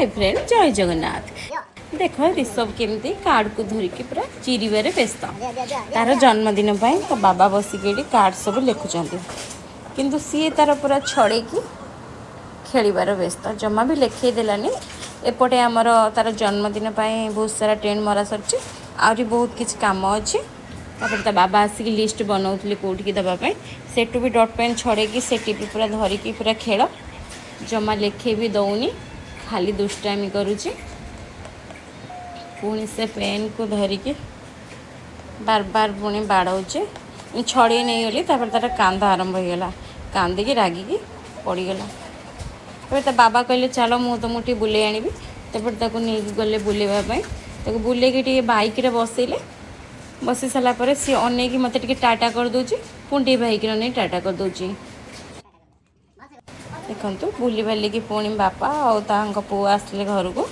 Hi friend जय जगन्नाथ। देख ऋषभ केमती कार्ड को धरिकी पूरा चिरिबारे व्यस्त तार जन्मदिन तो बाबा बसिक कार्ड सब लिखुंट किंतु सी तार पूरा छड़े की खेलिबार व्यस्त जमा भी लिखे देलानी। एपटे आमर तार जन्मदिन बहुत सारा टेंट मरा सर आहरी बहुत किसी काम अच्छे ता बाबा आसिक लिस्ट बनाऊले कौटिकी देवाई सेठू भी डट पेन छड़े सेठी भी पूरा धरिकी पूरा खेल जमा लेखे भी दौनी खाली दुष्टामी करुच्ची पुणी से पेन को धरिकी बार बार पुणी बाड़ौचे छड़े नहीं गली तार कांद आरंभ हो गला कांदिकी रागिकी पड़गला। तब बाबा कहले चलो मु तुमको बुले आनी तपे नहीं गले बुलेवाई बुले बाइक बसैले बसी सारापर सी अनेक मत टाटा करदे पुणी बाइक नहीं टाटा करदे देखु बुली बालिकी पुणी बापा और पुओ आसले घर को